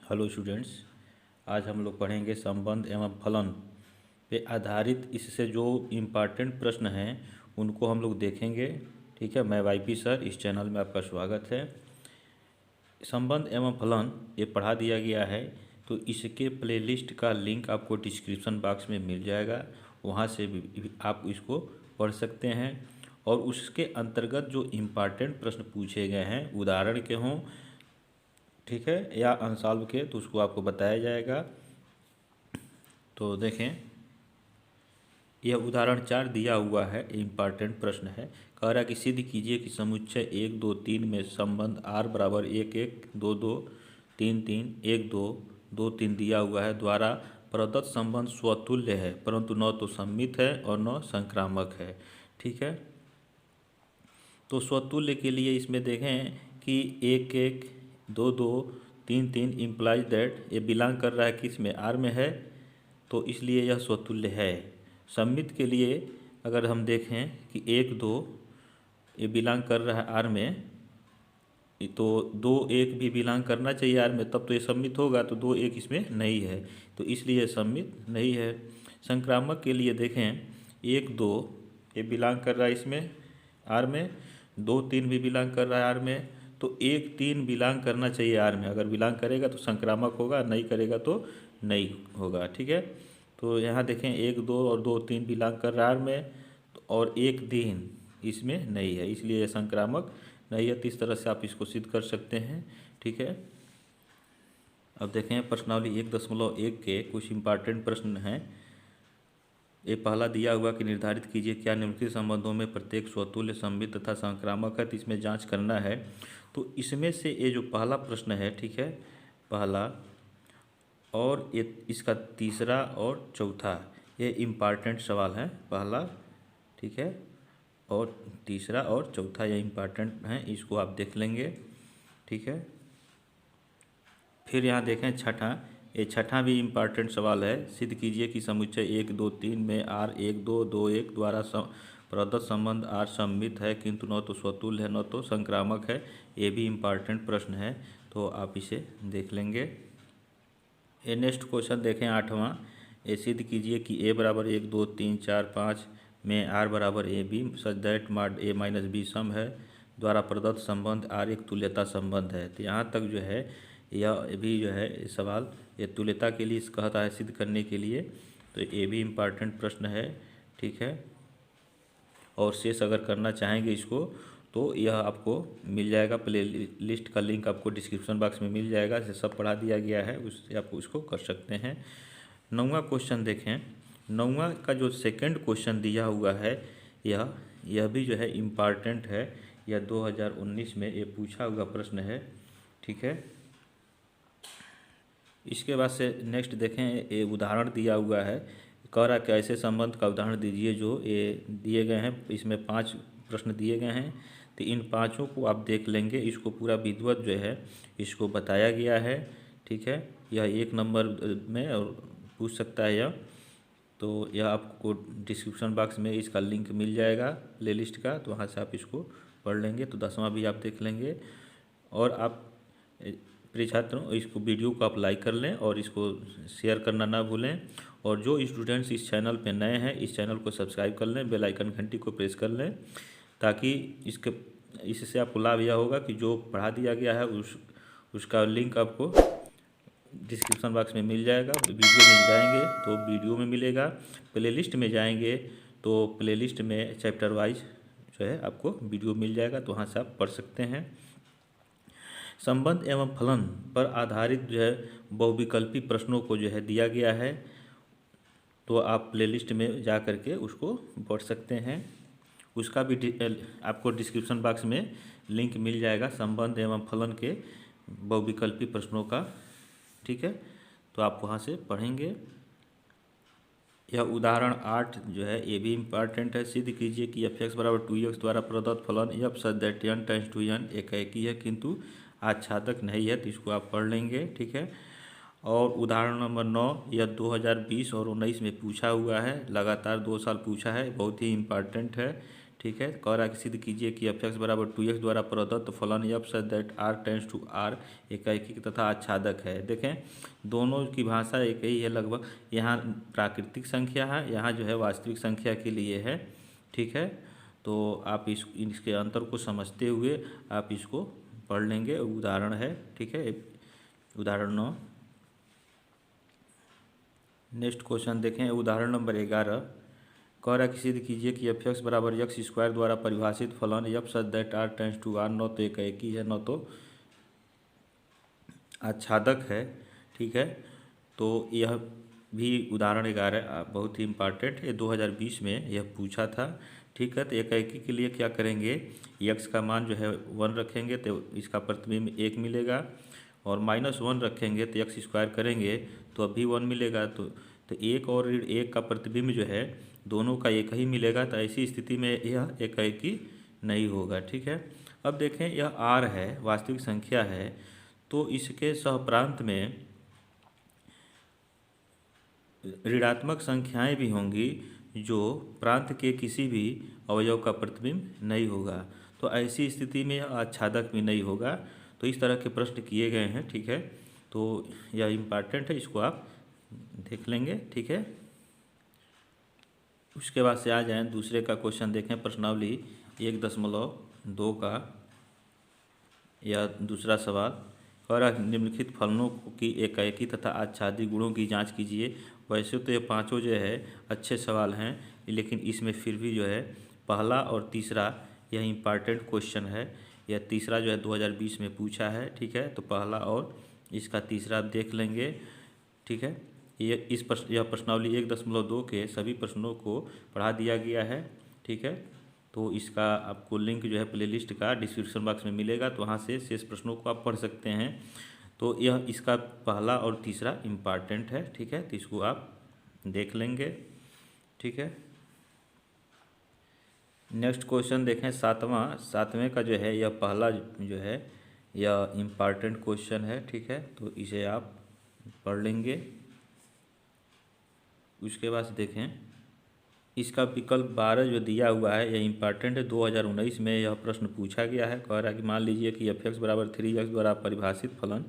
Hello students, आज हम लोग पढ़ेंगे संबंध एवं फलन पे आधारित इससे जो इम्पार्टेंट प्रश्न हैं उनको हम लोग देखेंगे। ठीक है, मैं वाईपी सर, इस चैनल में आपका स्वागत है। संबंध एवं फलन ये पढ़ा दिया गया है, तो इसके प्लेलिस्ट का लिंक आपको डिस्क्रिप्शन बॉक्स में मिल जाएगा, वहाँ से भी आप इसको पढ़ सकते हैं। और उसके अंतर्गत जो इम्पार्टेंट प्रश्न पूछे गए हैं, उदाहरण के हों, ठीक है, या अनसॉल्व के, तो उसको आपको बताया जाएगा। तो देखें, यह उदाहरण 4 दिया हुआ है, इम्पॉर्टेंट प्रश्न है। कह रहा है कि सिद्ध कीजिए कि समुच्चय 1 2 3 में संबंध r बराबर 1 1 2 2 3 3 1 2 2 3 दिया हुआ है द्वारा प्रदत्त संबंध स्वतुल्य है, परंतु न तो सममित है और न संक्रामक है। ठीक है, तो स्वतुल्य के लिए इसमें देखें कि 1 1 2 2 3 3 इम्प्लाइज दैट ये बिलोंग कर रहा है किस में, आर में है, तो इसलिए यह स्वतुल्य है। सममित के लिए अगर हम देखें कि 1 2 ये बिलोंग कर रहा है आर में, तो 2 1 भी बिलोंग करना चाहिए आर में, तब तो ये सममित होगा, तो 2 1 इसमें नहीं है, तो इसलिए सममित नहीं है। संक्रामक के लिए देखें 1 2 ये बिलोंग कर रहा है इसमें आर में, 2 3 भी बिलोंग कर रहा है आर में, तो 1 3 बिलोंग करना चाहिए आर में। अगर बिलोंग करेगा तो संक्रामक होगा, नहीं करेगा तो नहीं होगा। ठीक है, तो यहाँ देखें 1 2 और 2 3 बिलोंग कर रहा है आर में, और 1 3 इसमें नहीं है, इसलिए यह संक्रामक नहीं है। तो इस तरह से आप इसको सिद्ध कर सकते हैं। ठीक है, अब देखें प्रश्नावली 1.1 के कुछ इम्पार्टेंट प्रश्न हैं। ये पहला दिया हुआ कि निर्धारित कीजिए क्या निम्नलिखित संबंधों में प्रत्येक स्वतुल्य, सममित तथा संक्रामक है, तो इसमें जांच करना है। तो इसमें से ये जो पहला प्रश्न है, ठीक है, पहला और ये इसका तीसरा और चौथा, ये इम्पार्टेंट सवाल है, पहला, ठीक है, और तीसरा और चौथा ये इम्पार्टेंट हैं, इसको आप देख लेंगे। ठीक है, फिर यहाँ देखें छठा, ये छठा भी इम्पार्टेंट सवाल है। सिद्ध कीजिए कि समुच्चय 1 2 3 में r 1 2 2 1 द्वारा प्रदत्त संबंध r सममित है, किंतु न तो स्वतुल्य है न तो संक्रामक है। ये भी इम्पार्टेंट प्रश्न है, तो आप इसे देख लेंगे। ये नेक्स्ट क्वेश्चन देखें आठवां, ये सिद्ध कीजिए कि a बराबर 1 2 3 4 5 में r बराबर A B such that mod a minus B सम है द्वारा प्रदत्त संबंध r एक तुल्यता संबंध है। तो यहाँ तक जो है यह भी जो है सवाल ये तुल्यता के लिए कहता है सिद्ध करने के लिए, तो ये भी इम्पार्टेंट प्रश्न है। ठीक है, और शेष अगर करना चाहेंगे इसको तो यह आपको मिल जाएगा, प्ले लिस्ट का लिंक आपको डिस्क्रिप्शन बॉक्स में मिल जाएगा, इसे सब पढ़ा दिया गया है, उससे आप उसको कर सकते हैं। 9वां क्वेश्चन देखें, 9वां का जो सेकंड क्वेश्चन दिया हुआ है यह भी जो है इम्पार्टेंट है, यह 2019 में ये पूछा हुआ प्रश्न है। ठीक है, इसके बाद से नेक्स्ट देखें, ये उदाहरण दिया हुआ है, कह रहा है कि ऐसे संबंध का उदाहरण दीजिए जो ये दिए गए हैं। इसमें 5 प्रश्न दिए गए हैं, तो इन पाँचों को आप देख लेंगे, इसको पूरा विधिवत जो है इसको बताया गया है। ठीक है, यह 1 नंबर में और पूछ सकता है यह, तो यह आपको डिस्क्रिप्शन बॉक्स में इसका लिंक मिल जाएगा प्ले लिस्ट का, तो वहाँ से आप इसको पढ़ लेंगे। तो 10वां भी आप देख लेंगे, और आप प्रिय छात्रों इसको वीडियो को आप लाइक कर लें और इसको शेयर करना ना भूलें। और जो स्टूडेंट्स इस चैनल पे नए हैं, इस चैनल को सब्सक्राइब कर लें, बेल आइकन घंटी को प्रेस कर लें, ताकि इससे आपको लाभ यह होगा कि जो पढ़ा दिया गया है उसका लिंक आपको डिस्क्रिप्शन बॉक्स में मिल जाएगा। वीडियो में जाएंगे तो वीडियो में मिलेगा, प्लेलिस्ट में जाएंगे तो प्लेलिस्ट में चैप्टर वाइज जो है आपको वीडियो मिल जाएगा, तो वहाँ से आप पढ़ सकते हैं। संबंध एवं फलन पर आधारित जो है बहुविकल्पी प्रश्नों को जो है दिया गया है, तो आप प्लेलिस्ट में जा कर के उसको पढ़ सकते हैं। उसका भी आपको डिस्क्रिप्शन बॉक्स में लिंक मिल जाएगा, संबंध एवं फलन के बहुविकल्पी प्रश्नों का। ठीक है, तो आप वहाँ से पढ़ेंगे। यह उदाहरण 8 जो है ये भी इम्पॉर्टेंट है। सिद्ध कीजिए कि f(x) बराबर 2x द्वारा प्रदत्त फलन f such that n times 2n एकाएकी है किंतु आच्छादक नहीं है, तो इसको आप पढ़ लेंगे। ठीक है, और उदाहरण नंबर 9, यह 2020 और 19 में पूछा हुआ है, लगातार 2 साल पूछा है, बहुत ही इम्पॉर्टेंट है। ठीक है। कह रहा है कि सिद्ध कीजिए कि एफ एक्स बराबर 2x द्वारा प्रदत्त फलन F such that R tends to R एकाएकी तथा आच्छादक है। देखें दोनों की भाषा एक ही है लगभग। यहाँ प्राकृतिक संख्या है, यहाँ जो है वास्तविक संख्या के लिए है, ठीक है। तो आप इसके अंतर को समझते हुए आप इसको पढ़ लेंगे। उदाहरण है, ठीक है। उदाहरण 9। नेक्स्ट क्वेश्चन देखें, उदाहरण नंबर 11। कह रहा है कि सिद्ध कीजिए कि एफ एक्स बराबर एक्स स्क्वायर द्वारा परिभाषित फलन F such that R tends to R न तो एकाएकी है न तो आच्छादक है, ठीक है। तो यह भी उदाहरण 11 बहुत ही इम्पॉर्टेंट है, 2020 में यह पूछा था, ठीक है। तो एकाएकी के लिए क्या करेंगे, एक्स का मान जो है 1 रखेंगे तो इसका प्रतिबिंब 1 मिलेगा, और -1 रखेंगे तो एक्स स्क्वायर करेंगे तो अभी 1 मिलेगा। तो 1 और 1 का प्रतिबिंब जो है दोनों का एक ही मिलेगा। तो ऐसी स्थिति में यह एकाएकी नहीं होगा, ठीक है। अब देखें यह आर है, वास्तविक संख्या है, तो इसके सहप्रांत में ऋणात्मक संख्याएं भी होंगी जो प्रांत के किसी भी अवयव का प्रतिबिंब नहीं होगा। तो ऐसी स्थिति में आच्छादक भी नहीं होगा। तो इस तरह के प्रश्न किए गए हैं, ठीक है। तो यह इम्पॉर्टेंट है, इसको आप देख लेंगे, ठीक है। उसके बाद से आ जाएं दूसरे का क्वेश्चन देखें, प्रश्नावली 1.2 का यह दूसरा सवाल। कह रहा है निम्नलिखित फलनों की एकाएकी तथा आच्छादी गुणों की जांच कीजिए। वैसे तो ये पांचों जो है अच्छे सवाल हैं, लेकिन इसमें फिर भी जो है पहला और तीसरा यह इम्पॉर्टेंट क्वेश्चन है। यह तीसरा जो है 2020 में पूछा है, ठीक है। तो पहला और इसका तीसरा आप देख लेंगे, ठीक है। यह प्रश्नावली 1.2 के सभी प्रश्नों को पढ़ा दिया गया है, ठीक है। तो इसका आपको लिंक जो है प्लेलिस्ट का डिस्क्रिप्शन बॉक्स में मिलेगा, तो वहाँ से शेष प्रश्नों को आप पढ़ सकते हैं। तो यह इसका पहला और तीसरा इम्पॉर्टेंट है, ठीक है। तो इसको आप देख लेंगे, ठीक है। नेक्स्ट क्वेश्चन देखें, सातवें का जो है यह पहला जो है यह इम्पॉर्टेंट क्वेश्चन है, ठीक है। तो इसे आप पढ़ लेंगे। उसके बाद देखें इसका विकल्प 12 जो दिया हुआ है यह इम्पॉर्टेंट है, 2019 में यह प्रश्न पूछा गया है। कह रहा है कि मान लीजिए कि एफ एक्स बराबर 3x द्वारा परिभाषित फलन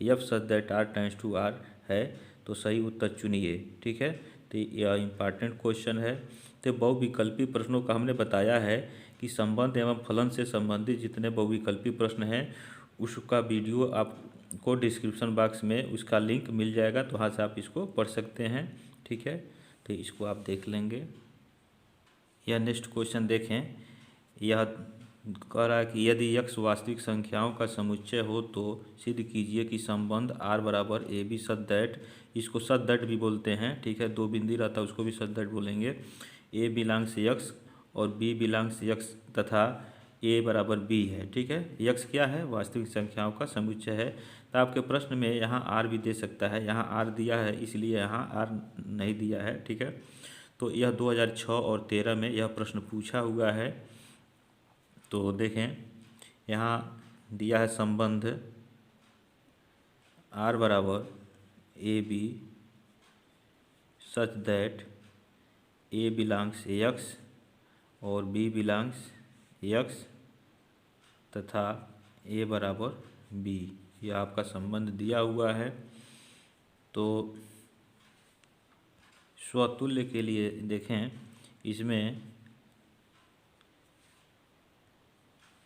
F such that R tends to R है, तो सही उत्तर चुनिए, ठीक है। तो यह इम्पॉर्टेंट क्वेश्चन है। तो बहुविकल्पी प्रश्नों का हमने बताया है कि संबंध एवं फलन से संबंधित जितने बहुविकल्पी प्रश्न हैं उसका वीडियो आपको डिस्क्रिप्शन बॉक्स में उसका लिंक मिल जाएगा, तो वहाँ से आप इसको पढ़ सकते हैं, ठीक है। तो इसको आप देख लेंगे। यह नेक्स्ट क्वेश्चन देखें, यह कह रहा है कि यदि x वास्तविक संख्याओं का समुच्चय हो तो सिद्ध कीजिए कि संबंध r बराबर ए बी सच दैट, इसको सच दैट भी बोलते हैं, ठीक है। 2 बिंदी रहता है उसको भी सच दैट बोलेंगे। a बिलोंग्स x और b बिलोंग्स x तथा a बराबर b है, ठीक है। x क्या है, वास्तविक संख्याओं का समुच्चय है। तो आपके प्रश्न में यहाँ r भी दे सकता है, यहाँ r दिया है इसलिए यहाँ r नहीं दिया है, ठीक है। तो यह 2006 और 2013 में यह प्रश्न पूछा हुआ है। तो देखें यहाँ दिया है संबंध r बराबर A B such that a belongs x और b बिलोंग्स x तथा a बराबर b, यह आपका संबंध दिया हुआ है। तो स्वतुल्य के लिए देखें इसमें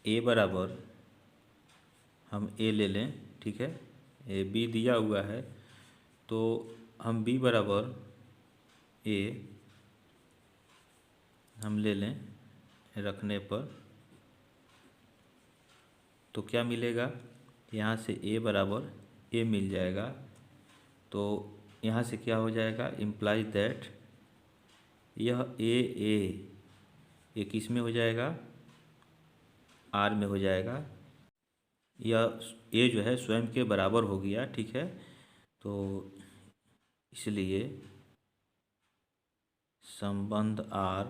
a बराबर हम a ले लें, ठीक है। ए b दिया हुआ है तो हम b बराबर a हम ले लें, रखने पर तो क्या मिलेगा, यहाँ से a बराबर a मिल जाएगा। तो यहाँ से क्या हो जाएगा, इम्प्लाइज दैट यह ए किस में हो जाएगा, आर में हो जाएगा। यह ए जो है स्वयं के बराबर हो गया, ठीक है। तो इसलिए संबंध आर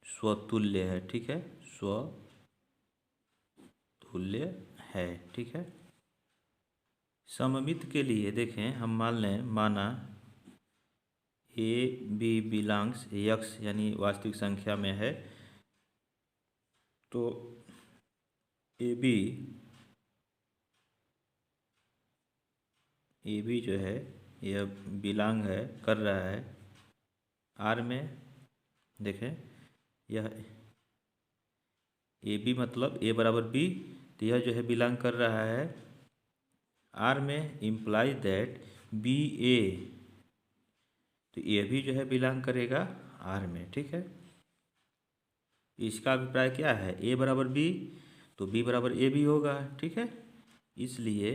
स्वतुल्य है, ठीक है, स्वतुल्य है, ठीक है। सममित के लिए देखें हम माना ए बी बिलोंग्स यक्स यानी वास्तविक संख्या में है, तो ए बी जो है यह बिलोंग है कर रहा है आर में। देखें यह ए बी मतलब ए बराबर बी, तो यह जो है बिलोंग कर रहा है आर में, इम्प्लाई दैट बी ए, तो ये भी जो है बिलोंग करेगा आर में। ठीक है, इसका अभिप्राय क्या है, ए बराबर बी तो बी बराबर ए भी होगा। ठीक है, इसलिए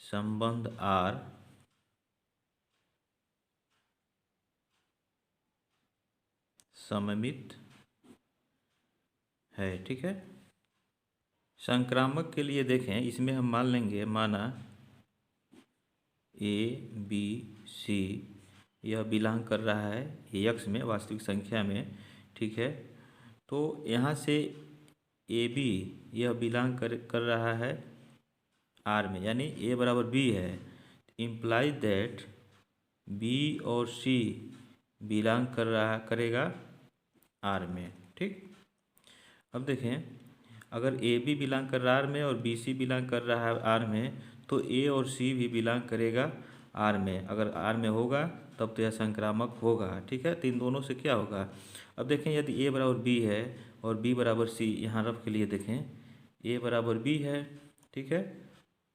संबंध आर सममित है। ठीक है, संक्रामक के लिए देखें, इसमें हम मान लेंगे, माना ए बी सी यह बिलोंग कर रहा है यक्स में वास्तविक संख्या में। ठीक है, तो यहाँ से ए बी यह बिलोंग कर रहा है आर में, यानी ए बराबर बी है, इम्प्लाई दैट बी और सी बिलोंग करेगा आर में। ठीक, अब देखें, अगर ए बी बिलोंग कर रहा है आर में और बी सी बिलोंग कर रहा है आर में, तो ए और सी भी बिलोंग करेगा आर में। अगर आर में होगा तब तो यह संक्रामक होगा। ठीक है, तो इन दोनों से क्या होगा, अब देखें यदि ए बराबर बी है और बी बराबर सी, यहाँ रफ के लिए देखें, ए बराबर बी है, ठीक है,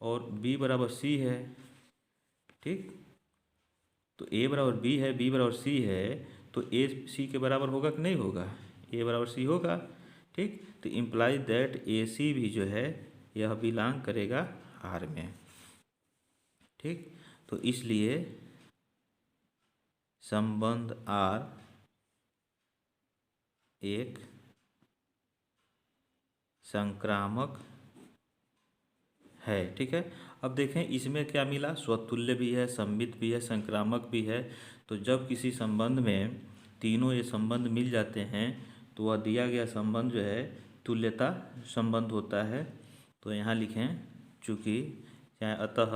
और बी बराबर सी है। ठीक, तो ए बराबर बी है, बी बराबर सी है, तो ए सी के बराबर होगा कि नहीं होगा, ए बराबर सी होगा। ठीक, तो इम्प्लाई दैट ए सी भी जो है यह बिलोंग करेगा आर में। ठीक, तो इसलिए संबंध आर एक संक्रामक है। ठीक है, अब देखें इसमें क्या मिला, स्वतुल्य भी है, सममित भी है, संक्रामक भी है। तो जब किसी संबंध में तीनों ये संबंध मिल जाते हैं तो वह दिया गया संबंध जो है तुल्यता संबंध होता है। तो यहाँ लिखें, चूँकि चाहे अतः,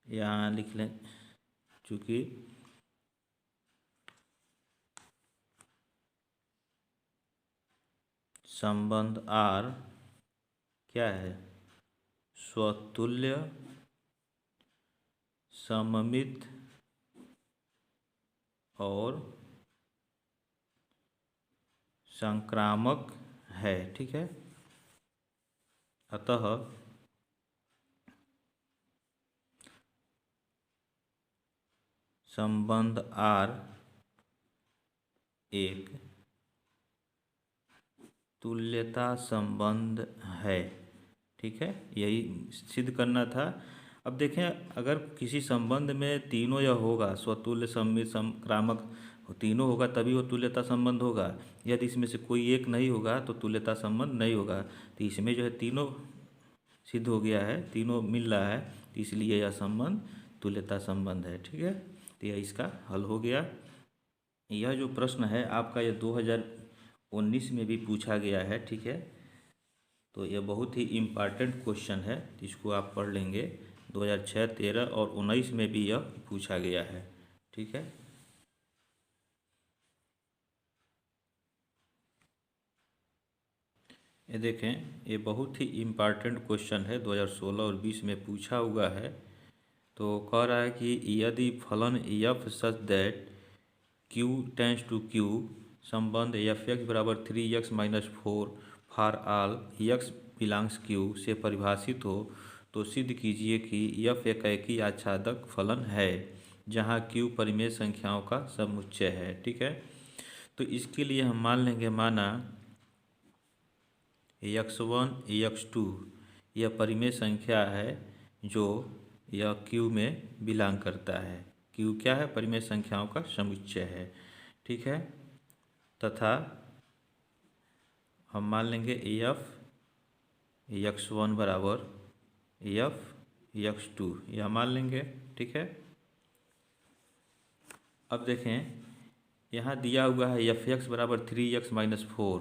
यहाँ लिख लें, चूँकि संबंध आर क्या है, स्वतुल्य, सममित और संक्रामक है। ठीक है, अतः संबंध आर एक तुल्यता संबंध है। ठीक है, यही सिद्ध करना था। अब देखें, अगर किसी संबंध में तीनों यह होगा, स्वतुल्य, सममित, संक्रामक, तीनों होगा तभी वो तुल्यता संबंध होगा। यदि इसमें से कोई एक नहीं होगा तो तुल्यता संबंध नहीं होगा। तो इसमें जो है तीनों सिद्ध हो गया है, तीनों मिल रहा है, तो इसलिए यह संबंध तुल्यता संबंध है। ठीक है, तो यह इसका हल हो गया। यह जो प्रश्न है आपका, यह 2019 में भी पूछा गया है। ठीक है, तो यह बहुत ही इम्पॉर्टेंट क्वेश्चन है, इसको आप पढ़ लेंगे। 2006, 13 और 19 में भी यह पूछा गया है। ठीक है, ये देखें, ये बहुत ही इम्पॉर्टेंट क्वेश्चन है, 2016 और 20 में पूछा हुआ है। तो कह रहा है कि यदि फलन F such that Q tends to Q, संबंध एफ एक्स बराबर 3x-4 for all X belongs Q से परिभाषित हो, तो सिद्ध कीजिए कि एफ एक एकी आच्छादक फलन है जहाँ क्यू परिमेय संख्याओं का समुच्चय है। ठीक है, तो इसके लिए हम मान लेंगे, माना x1 x2 यह परिमेय संख्या है जो यह क्यू में बिलोंग करता है। क्यू क्या है, परिमेय संख्याओं का समुच्चय है। ठीक है, तथा हम मान लेंगे एफ x1 बराबर एफ x2, यह मान लेंगे। ठीक है, अब देखें यहाँ दिया हुआ है एफ एक्स बराबर 3x-4,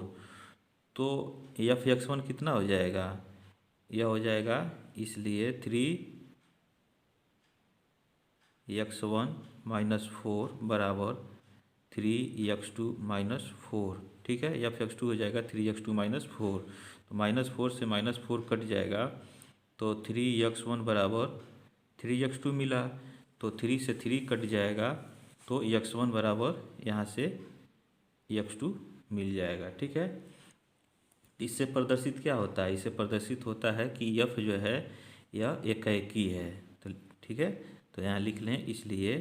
तो एफ x1 कितना हो जाएगा, यह हो जाएगा, इसलिए 3 x1 माइनस 4 बराबर 3x2 माइनस 4, ठीक है। f(x2) हो जाएगा 3x2 माइनस 4, तो -4 से -4 कट जाएगा, तो 3x1 बराबर 3x2 मिला, तो 3 से 3 कट जाएगा, तो x1 बराबर यहाँ से x2 मिल जाएगा, ठीक है। इससे प्रदर्शित क्या होता है? इससे प्रदर्शित होता है कि f जो है यह एकाएकी है, तो ठीक है, तो यहाँ लिख लें, इसलिए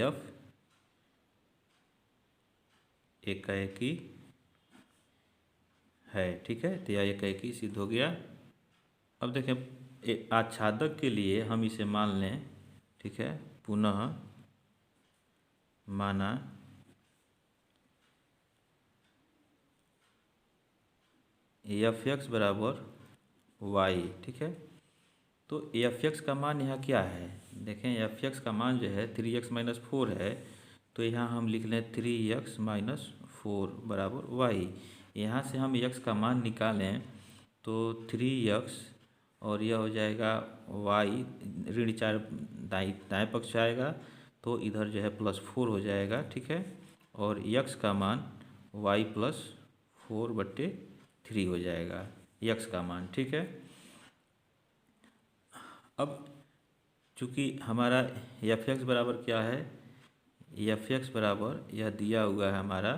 f एकाएकी है, ठीक है, तो यह एकाएकी सिद्ध हो गया। अब देखें आच्छादक के लिए हम इसे मान लें, ठीक है, पुनः माना f(x) बराबर y, ठीक है। तो f(x) का मान यहाँ क्या है? देखें f(x) का मान जो है 3x माइनस 4 है, तो यहाँ हम लिख लें 3x माइनस 4 बराबर y। यहाँ से हम x का मान निकालें तो 3x और यह हो जाएगा y, ऋण 4 दाएँ पक्ष आएगा, तो इधर जो है +4 हो जाएगा, ठीक है, और x का मान y प्लस 4/3 हो जाएगा, x का मान, ठीक है। अब चूँकि हमारा f(x) बराबर क्या है? f(x) बराबर यह दिया हुआ है हमारा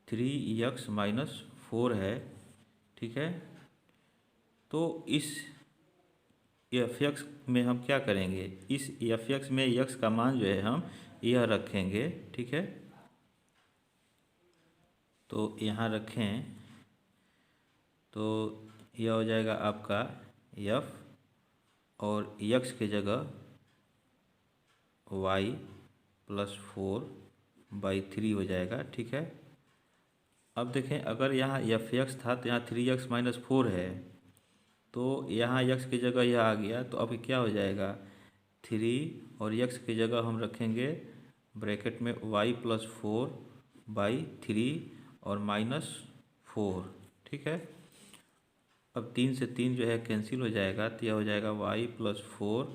3x माइनस 4 है, ठीक है। तो इस f(x) में हम क्या करेंगे? इस f(x) में x का मान जो है हम यह रखेंगे, ठीक है। तो यहाँ रखें तो यह हो जाएगा आपका f, और x के जगह y प्लस 4/3 हो जाएगा, ठीक है। अब देखें, अगर यहाँ f(x) था तो यहाँ 3x माइनस 4 है, तो यहाँ x की जगह यह आ गया, तो अब क्या हो जाएगा? 3 और x की जगह हम रखेंगे ब्रैकेट में y प्लस 4/3 और -4, ठीक है। अब 3 से 3 जो है कैंसिल हो जाएगा, तो यह हो जाएगा y प्लस 4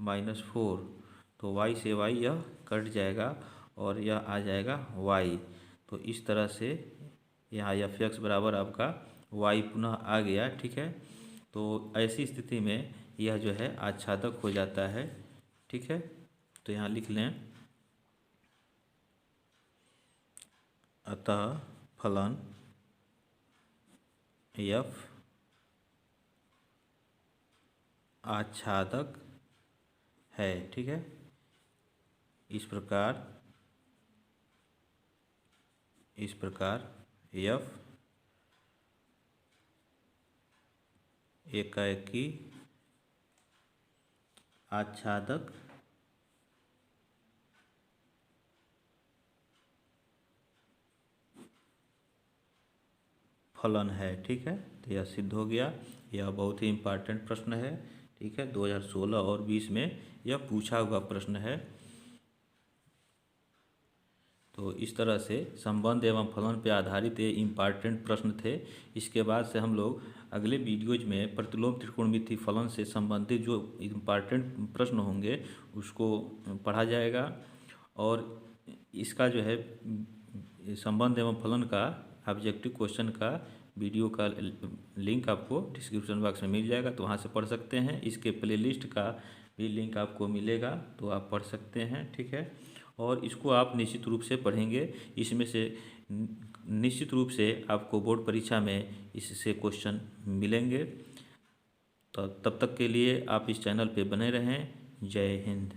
माइनस 4, तो y से y यह कट जाएगा और यह आ जाएगा y। तो इस तरह से यहाँ f(x) बराबर आपका y पुनः आ गया, ठीक है। तो ऐसी स्थिति में यह जो है आच्छादक हो जाता है, ठीक है। तो यहाँ लिख लें, अतः फलन f आच्छादक है, ठीक है। इस प्रकार f एकाएकी आच्छादक फलन है, ठीक है। तो यह सिद्ध हो गया। यह बहुत ही इम्पोर्टेंट प्रश्न है, ठीक है, 2016 और 20 में यह पूछा हुआ प्रश्न है। तो इस तरह से संबंध एवं फलन पे आधारित ये इम्पॉर्टेंट प्रश्न थे। इसके बाद से हम लोग अगले वीडियोज में प्रतिलोम त्रिकोणमिति फलन से संबंधित जो इम्पॉर्टेंट प्रश्न होंगे उसको पढ़ा जाएगा, और इसका जो है संबंध एवं फलन का ऑब्जेक्टिव क्वेश्चन का वीडियो का लिंक आपको डिस्क्रिप्शन बॉक्स में मिल जाएगा, तो वहाँ से पढ़ सकते हैं। इसके प्लेलिस्ट का भी लिंक आपको मिलेगा, तो आप पढ़ सकते हैं, ठीक है। और इसको आप निश्चित रूप से पढ़ेंगे, इसमें से निश्चित रूप से आपको बोर्ड परीक्षा में इससे क्वेश्चन मिलेंगे। तो तब तक के लिए आप इस चैनल पे बने रहें। जय हिंद।